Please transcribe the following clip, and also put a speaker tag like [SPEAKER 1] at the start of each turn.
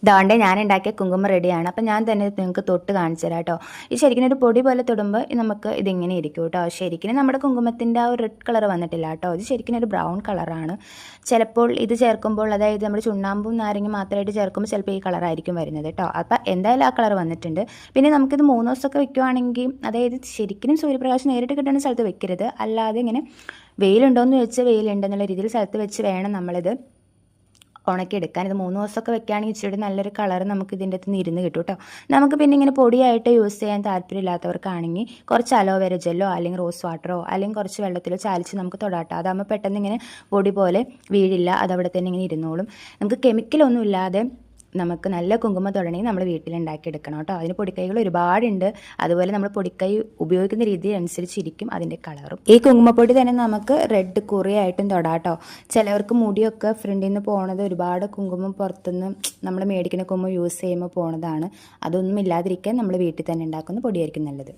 [SPEAKER 1] ദോണ്ടെ ഞാൻ ഉണ്ടാക്കിയ കുങ്കുമം റെഡിയാണ്. അപ്പം ഞാൻ തന്നെ നിങ്ങൾക്ക് തൊട്ട് കാണിച്ചു തരാം കേട്ടോ. ഈ ശരിക്കും ഒരു പൊടി പോലെ തൊടുമ്പോൾ നമുക്ക് ഇതിങ്ങനെ ഇരിക്കും കേട്ടോ. ശരിക്കും നമ്മുടെ കുങ്കുമത്തിൻ്റെ ആ ഒരു റെഡ് കളർ വന്നിട്ടില്ല കേട്ടോ. ഇത് ശരിക്കും ഒരു ബ്രൗൺ കളറാണ്. ചിലപ്പോൾ ഇത് ചേർക്കുമ്പോൾ, അതായത് നമ്മൾ ചുണ്ണാമ്പും നാരങ്ങ മാത്രമായിട്ട് ചേർക്കുമ്പോൾ ചിലപ്പോൾ ഈ കളറായിരിക്കും വരുന്നത് കേട്ടോ. അപ്പം എന്തായാലും ആ കളർ വന്നിട്ടുണ്ട്. പിന്നെ നമുക്കിത് 3 ദിവസമൊക്കെ വെക്കുവാണെങ്കിൽ, അതായത് ശരിക്കും സൂര്യപ്രകാശം നേരിട്ട് കിട്ടുന്ന സ്ഥലത്ത് വെക്കരുത്. അല്ലാതെ ഇങ്ങനെ വെയിലുണ്ടോയെന്ന് ചോദിച്ചാൽ വെയിലുണ്ടെന്നുള്ള രീതിയിൽ സ്ഥലത്ത് വെച്ച് വേണം നമ്മളിത് ഉണക്കിയെടുക്കാൻ. ഇത് 3 ദിവസമൊക്കെ വെക്കുകയാണെങ്കിൽ ഇച്ചിരി നല്ലൊരു കളർ നമുക്ക് ഇതിൻ്റെ അകത്ത് നിന്ന് ഇരുന്ന് കിട്ടും കേട്ടോ. നമുക്ക് പിന്നെ ഇങ്ങനെ പൊടിയായിട്ട് യൂസ് ചെയ്യാൻ താല്പര്യമില്ലാത്തവർക്കാണെങ്കിൽ കുറച്ച് അലോവേര ജെല്ലോ അല്ലെങ്കിൽ റോസ് വാട്ടറോ അല്ലെങ്കിൽ കുറച്ച് വെള്ളത്തിലോ ചാലിച്ച് നമുക്ക് തൊടാട്ടോ. അതാകുമ്പോൾ പെട്ടെന്ന് ഇങ്ങനെ പൊടി പോലെ വീഴില്ല, അതവിടെ തന്നെ ഇങ്ങനെ ഇരുന്നോളും. നമുക്ക് കെമിക്കലൊന്നും ഇല്ലാതെ നമുക്ക് നല്ല കുങ്കുമം തൊടണമെങ്കിൽ നമ്മൾ വീട്ടിലുണ്ടാക്കിയെടുക്കണം കേട്ടോ. അതിന് പൊടിക്കൈകൾ ഒരുപാടുണ്ട്. അതുപോലെ നമ്മൾ പൊടിക്കൈ ഉപയോഗിക്കുന്ന രീതി അനുസരിച്ചിരിക്കും അതിൻ്റെ കളറും. ഈ കുങ്കുമപ്പൊടി തന്നെ നമുക്ക് റെഡ് കുറിയായിട്ടും തൊടാം കേട്ടോ. ചിലവർക്ക് മുടിയൊക്കെ ഫ്രണ്ടിൽ നിന്ന് പോണത് ഒരുപാട് കുങ്കുമം പുറത്തുനിന്ന് നമ്മൾ മേടിക്കുന്ന കുങ്കുമം യൂസ് ചെയ്യുമ്പോൾ പോണതാണ്. അതൊന്നും ഇല്ലാതിരിക്കാൻ നമ്മൾ വീട്ടിൽ തന്നെ ഉണ്ടാക്കുന്ന പൊടിയായിരിക്കും നല്ലത്.